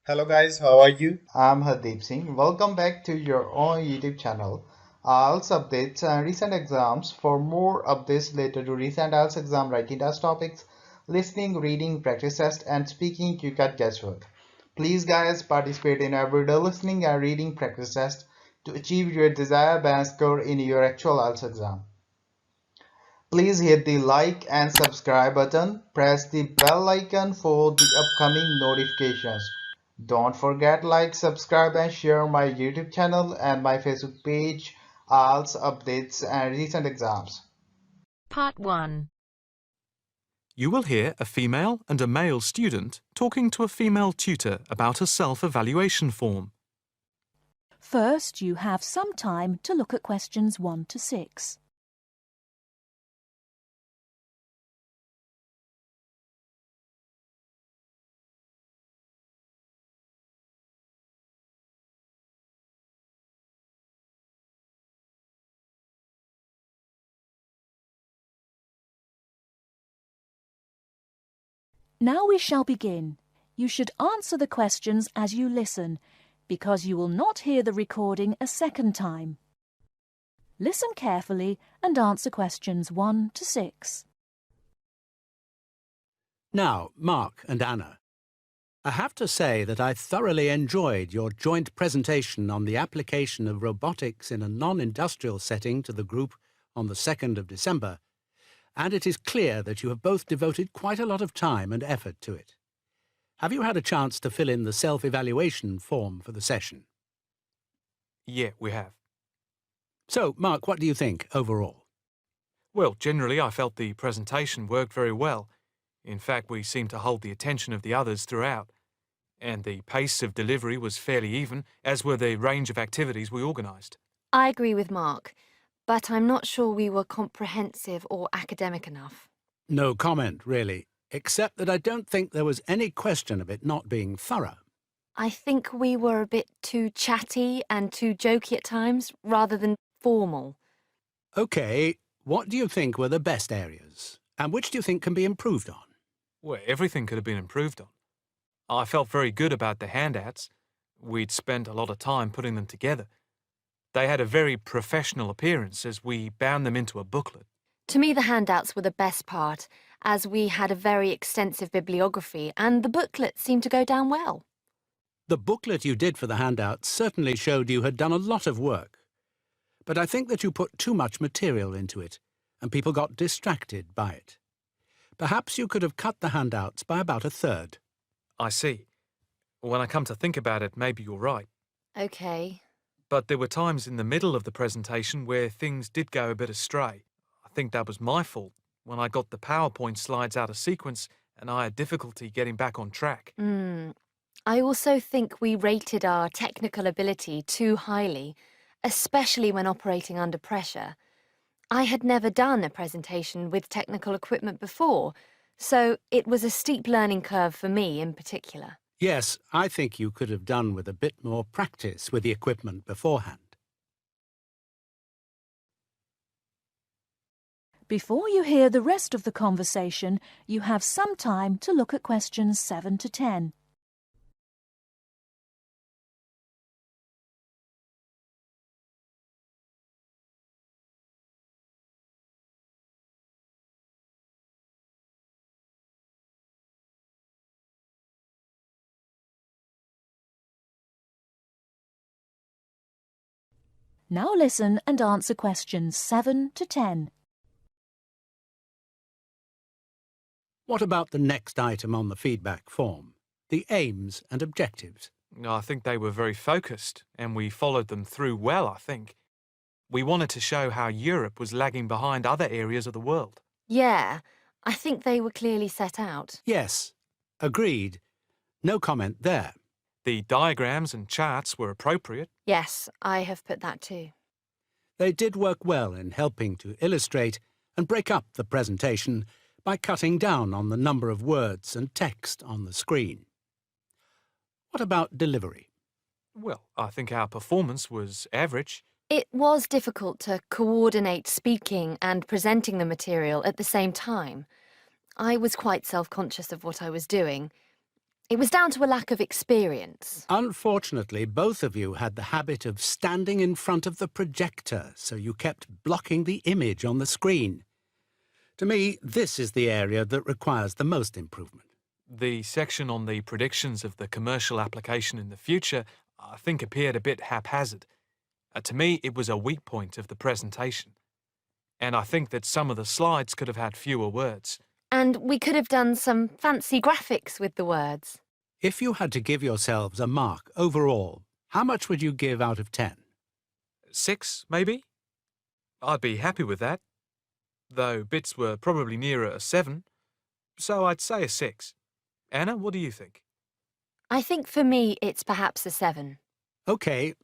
Hello guys, how are you? I'm Hardeep Singh. Welcome back to your own YouTube channel. IELTS updates and recent exams. For more updates related to recent IELTS exam writing test topics, listening, reading, practice test, and speaking, you got guesswork. Please, guys, participate in everyday listening and reading practice test to achieve your desired band score in your actual IELTS exam. Please hit the like and subscribe button. Press the bell icon for the upcoming notifications. Don't forget like, subscribe and share my YouTube channel and my Facebook page, IELTS updates and recent exams. Part 1. You will hear a female and a male student talking to a female tutor about a self-evaluation form. First, you have some time to look at questions 1 to 6. Now we shall begin. You should answer the questions as you listen, because you will not hear the recording a second time. Listen carefully and answer questions 1 to 6. Now, Mark and Anna, I have to say that I thoroughly enjoyed your joint presentation on the application of robotics in a non-industrial setting to the group on the 2nd of December, and it is clear that you have both devoted quite a lot of time and effort to it. Have you had a chance to fill in the self-evaluation form for the session? Yeah, we have. So, Mark, what do you think overall? Well, generally I felt the presentation worked very well. In fact, we seemed to hold the attention of the others throughout. And the pace of delivery was fairly even, as were the range of activities we organised. I agree with Mark, but I'm not sure we were comprehensive or academic enough. No comment, really, except that I don't think there was any question of it not being thorough. I think we were a bit too chatty and too jokey at times, rather than formal. OK, what do you think were the best areas? And which do you think can be improved on? Well, everything could have been improved on. I felt very good about the handouts. We'd spent a lot of time putting them together. They had a very professional appearance as we bound them into a booklet. To me, the handouts were the best part, as we had a very extensive bibliography and the booklet seemed to go down well. The booklet you did for the handouts certainly showed you had done a lot of work. But I think that you put too much material into it, and people got distracted by it. Perhaps you could have cut the handouts by about a third. I see. When I come to think about it, maybe you're right. OK. But there were times in the middle of the presentation where things did go a bit astray. I think that was my fault, when I got the PowerPoint slides out of sequence and I had difficulty getting back on track. I also think we rated our technical ability too highly, especially when operating under pressure. I had never done a presentation with technical equipment before, so it was a steep learning curve for me in particular. Yes, I think you could have done with a bit more practice with the equipment beforehand. Before you hear the rest of the conversation, you have some time to look at questions 7 to 10. Now listen and answer questions 7 to 10. What about the next item on the feedback form, the aims and objectives? I think they were very focused, and we followed them through well, I think. We wanted to show how Europe was lagging behind other areas of the world. Yeah, I think they were clearly set out. Yes, agreed. No comment there. The diagrams and charts were appropriate. Yes, I have put that too. They did work well in helping to illustrate and break up the presentation by cutting down on the number of words and text on the screen. What about delivery? Well, I think our performance was average. It was difficult to coordinate speaking and presenting the material at the same time. I was quite self-conscious of what I was doing. It was down to a lack of experience. Unfortunately, both of you had the habit of standing in front of the projector, so you kept blocking the image on the screen. To me, this is the area that requires the most improvement. The section on the predictions of the commercial application in the future, I think, appeared a bit haphazard. To me, it was a weak point of the presentation. And I think that some of the slides could have had fewer words. And we could have done some fancy graphics with the words. If you had to give yourselves a mark overall, how much would you give out of 10? 6, maybe? I'd be happy with that. Though bits were probably nearer a 7, so I'd say a 6. Anna, what do you think? I think for me it's perhaps a 7. OK,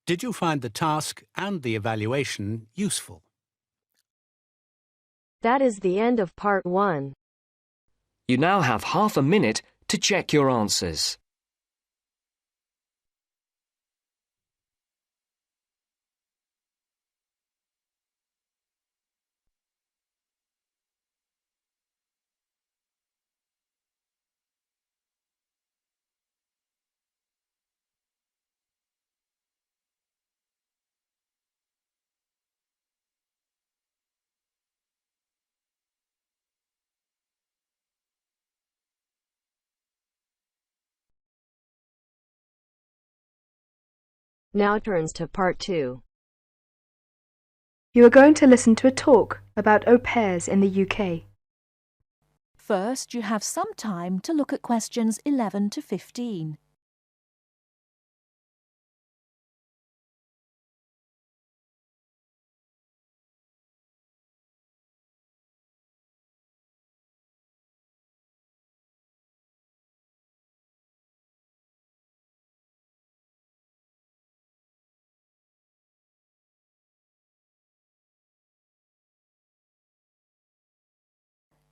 did you find the task and the evaluation useful? That is the end of part 1. You now have half a minute to check your answers. Now turns to part 2. You are going to listen to a talk about au pairs in the UK. First, you have some time to look at questions 11 to 15.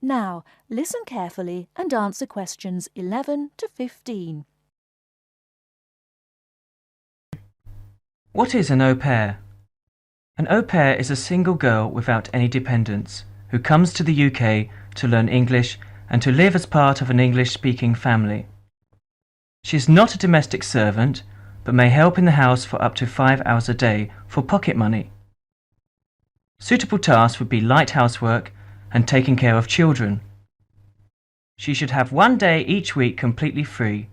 Now, listen carefully and answer questions 11 to 15. What is an au pair? An au pair is a single girl without any dependents who comes to the UK to learn English and to live as part of an English-speaking family. She is not a domestic servant, but may help in the house for up to 5 hours a day for pocket money. Suitable tasks would be light housework and taking care of children. She should have 1 day each week completely free,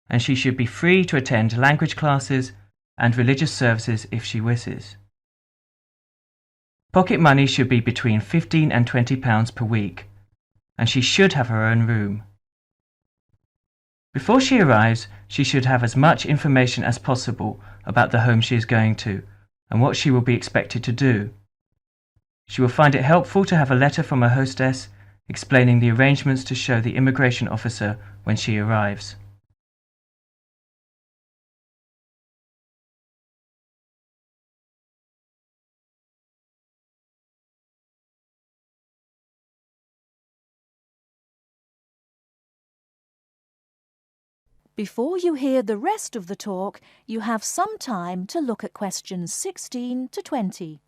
and she should be free to attend language classes and religious services if she wishes. Pocket money should be between £15 and £20 per week, and she should have her own room. Before she arrives, she should have as much information as possible about the home she is going to and what she will be expected to do. She will find it helpful to have a letter from her hostess explaining the arrangements to show the immigration officer when she arrives. Before you hear the rest of the talk, you have some time to look at questions 16 to 20.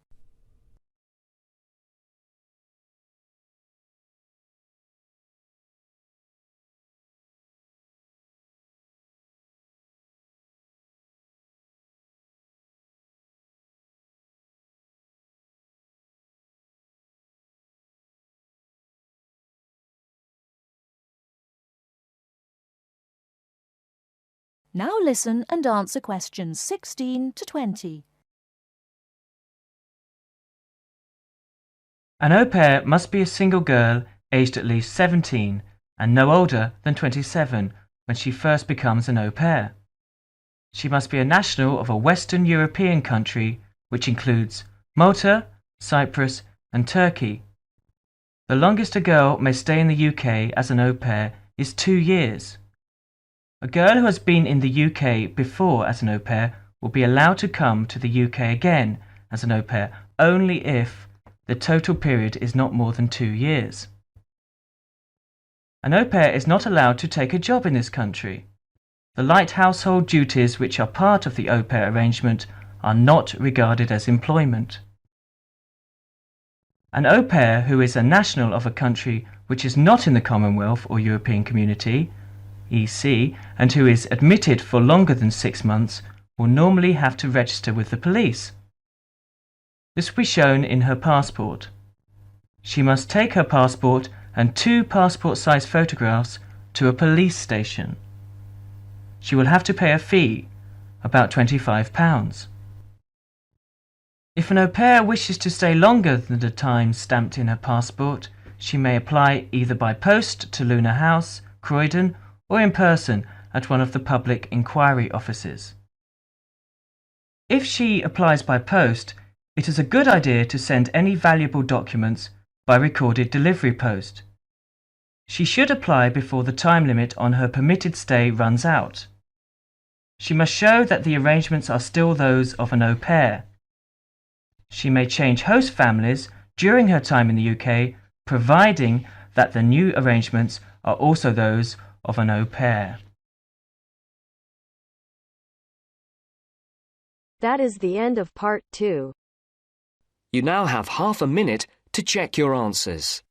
Now listen and answer questions 16 to 20. An au pair must be a single girl aged at least 17 and no older than 27 when she first becomes an au pair. She must be a national of a Western European country which includes Malta, Cyprus and Turkey. The longest a girl may stay in the UK as an au pair is 2 years. A girl who has been in the UK before as an au pair will be allowed to come to the UK again as an au pair only if the total period is not more than 2 years. An au pair is not allowed to take a job in this country. The light household duties which are part of the au pair arrangement are not regarded as employment. An au pair who is a national of a country which is not in the Commonwealth or European Community EC, and who is admitted for longer than 6 months will normally have to register with the police. This will be shown in her passport. She must take her passport and 2 passport-size photographs to a police station. She will have to pay a fee, about £25. If an au pair wishes to stay longer than the time stamped in her passport, she may apply either by post to Luna House, Croydon, or in person at one of the public inquiry offices. If she applies by post, it is a good idea to send any valuable documents by recorded delivery post. She should apply before the time limit on her permitted stay runs out. She must show that the arrangements are still those of an au pair. She may change host families during her time in the UK, providing that the new arrangements are also those of an au pair. That is the end of part 2. You now have half a minute to check your answers.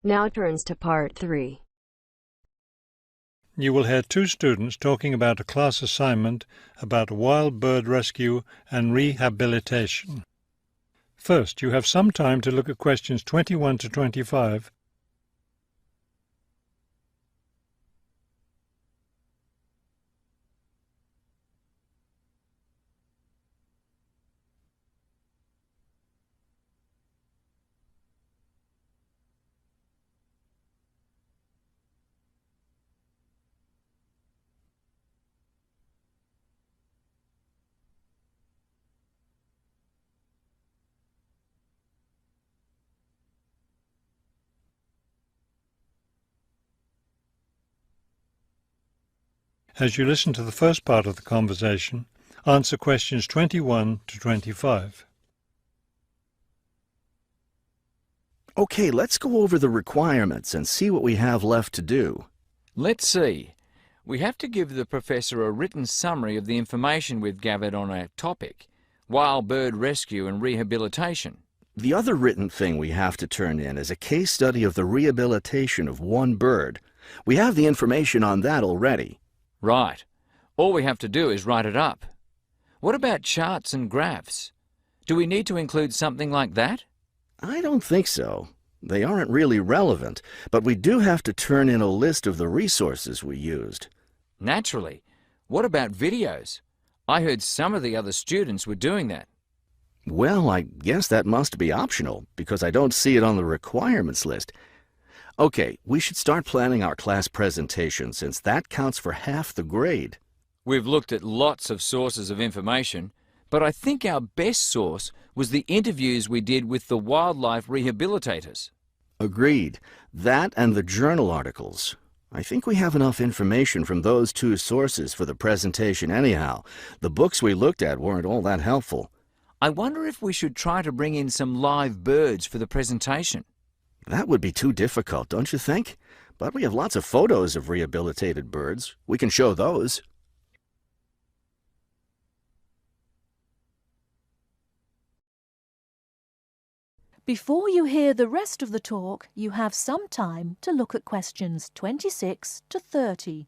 Now turns to part 3. You will hear 2 students talking about a class assignment about wild bird rescue and rehabilitation. First, you have some time to look at questions 21 to 25. As you listen to the first part of the conversation, answer questions 21 to 25. Okay, let's go over the requirements and see what we have left to do. Let's see. We have to give the professor a written summary of the information we've gathered on our topic, wild bird rescue and rehabilitation. The other written thing we have to turn in is a case study of the rehabilitation of one bird. We have the information on that already. Right. All we have to do is write it up. What about charts and graphs? Do we need to include something like that? I don't think so. They aren't really relevant, but we do have to turn in a list of the resources we used. Naturally. What about videos? I heard some of the other students were doing that. Well, I guess that must be optional, because I don't see it on the requirements list. Okay, we should start planning our class presentation, since that counts for half the grade. We've looked at lots of sources of information, but I think our best source was the interviews we did with the wildlife rehabilitators. Agreed. That and the journal articles. I think we have enough information from those 2 sources for the presentation anyhow. The books we looked at weren't all that helpful. I wonder if we should try to bring in some live birds for the presentation. That would be too difficult, don't you think? But we have lots of photos of rehabilitated birds. We can show those. Before you hear the rest of the talk, you have some time to look at questions 26 to 30.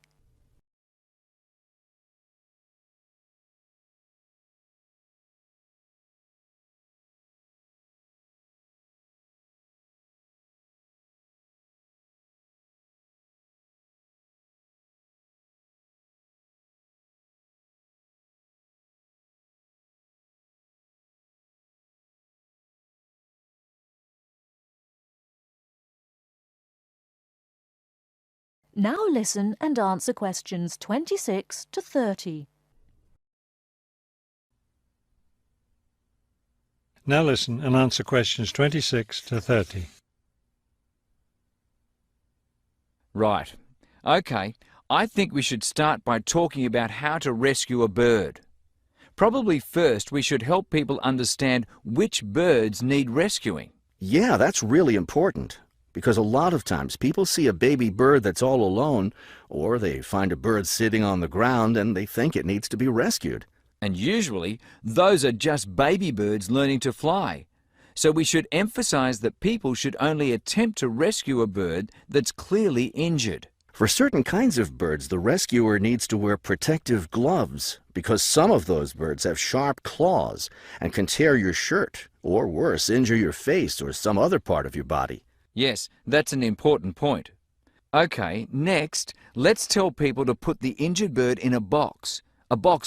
Now listen and answer questions 26 to 30. Now listen and answer questions 26 to 30. Right. Okay, I think we should start by talking about how to rescue a bird. Probably first we should help people understand which birds need rescuing. Yeah, that's really important, because a lot of times people see a baby bird that's all alone, or they find a bird sitting on the ground and they think it needs to be rescued. And usually those are just baby birds learning to fly. So we should emphasize that people should only attempt to rescue a bird that's clearly injured. For certain kinds of birds, the rescuer needs to wear protective gloves because some of those birds have sharp claws and can tear your shirt, or worse, injure your face or some other part of your body. Yes, that's an important point. Okay, next, let's tell people to put the injured bird in a box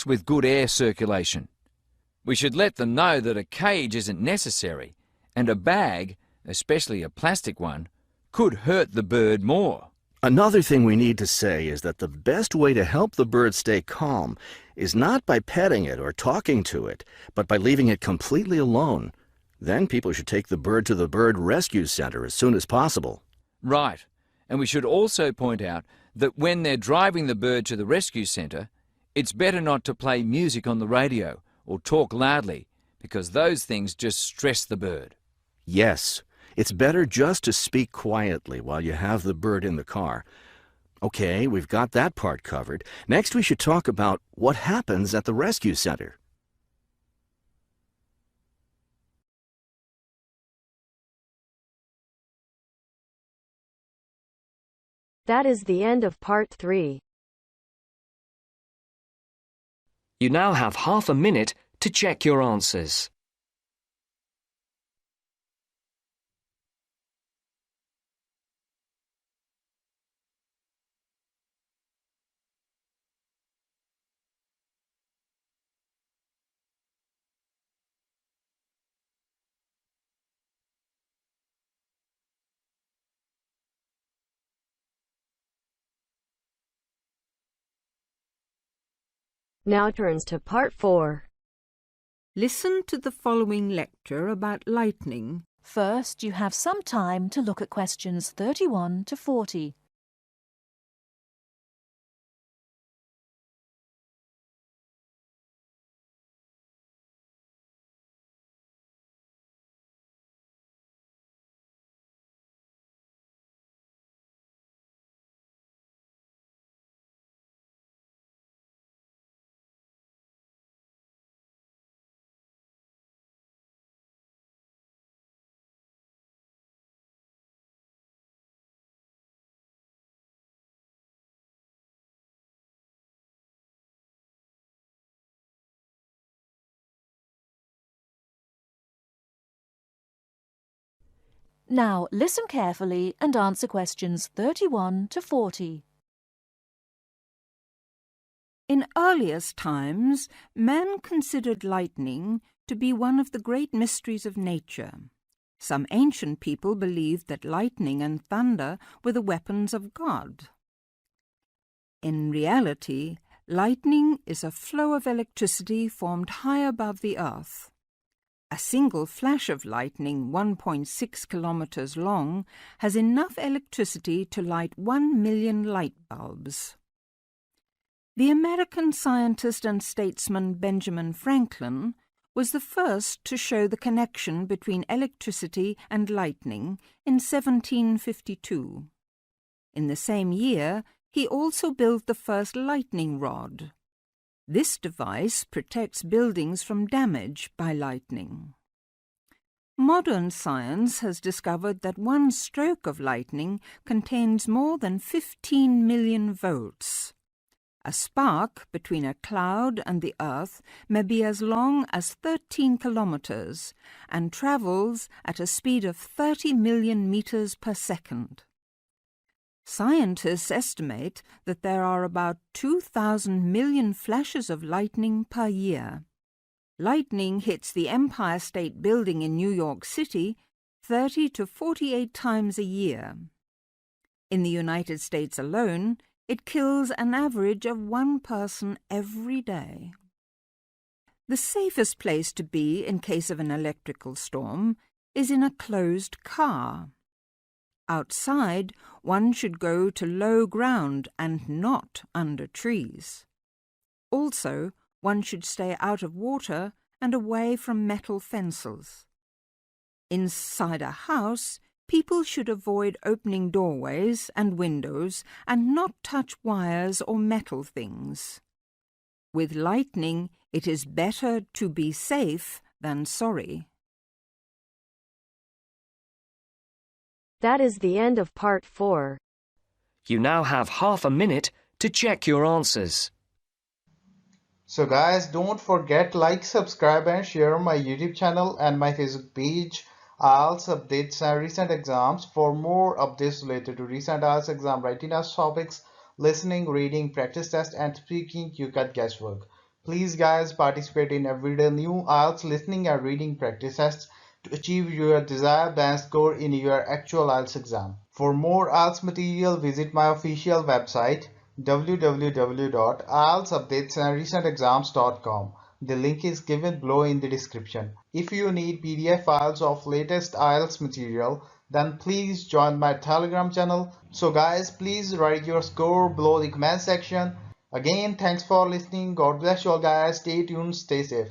with good air circulation. We should let them know that a cage isn't necessary, and a bag, especially a plastic one, could hurt the bird more. Another thing we need to say is that the best way to help the bird stay calm is not by petting it or talking to it, but by leaving it completely alone. Then people should take the bird to the bird rescue center as soon as possible. Right, and we should also point out that when they're driving the bird to the rescue center, it's better not to play music on the radio or talk loudly, because those things just stress the bird. Yes, it's better just to speak quietly while you have the bird in the car. Okay, we've got that part covered. Next, we should talk about what happens at the rescue center. That is the end of part 3. You now have half a minute to check your answers. Now turns to part 4. Listen to the following lecture about lightning. First, you have some time to look at questions 31 to 40. Now listen carefully and answer questions 31 to 40. In earliest times, man considered lightning to be one of the great mysteries of nature. Some ancient people believed that lightning and thunder were the weapons of God. In reality, lightning is a flow of electricity formed high above the earth. A single flash of lightning 1.6 kilometers long has enough electricity to light 1 million light bulbs. The American scientist and statesman Benjamin Franklin was the first to show the connection between electricity and lightning in 1752. In the same year, he also built the first lightning rod. This device protects buildings from damage by lightning. Modern science has discovered that one stroke of lightning contains more than 15 million volts. A spark between a cloud and the earth may be as long as 13 kilometers and travels at a speed of 30 million meters per second. Scientists estimate that there are about 2,000 million flashes of lightning per year. Lightning hits the Empire State Building in New York City 30 to 48 times a year. In the United States alone, it kills an average of 1 person every day. The safest place to be in case of an electrical storm is in a closed car. Outside, one should go to low ground and not under trees. Also, one should stay out of water and away from metal fences. Inside a house, people should avoid opening doorways and windows and not touch wires or metal things. With lightning, it is better to be safe than sorry. That is the end of part 4. You now have half a minute to check your answers. So guys, don't forget like, subscribe and share my YouTube channel and my Facebook page, IELTS updates and recent exams. For more updates related to recent IELTS exam writing test topics, listening, reading, practice test and speaking, you got guesswork. Please guys, participate in everyday new IELTS listening and reading practice tests to achieve your desired band score in your actual IELTS exam. For more IELTS material, visit my official website www.ieltsupdatesandrecentexams.com. The link is given below in the description. If you need PDF files of latest IELTS material, then please join my Telegram channel. So guys, please write your score below the comment section. Again, thanks for listening. God bless you all guys. Stay tuned, stay safe.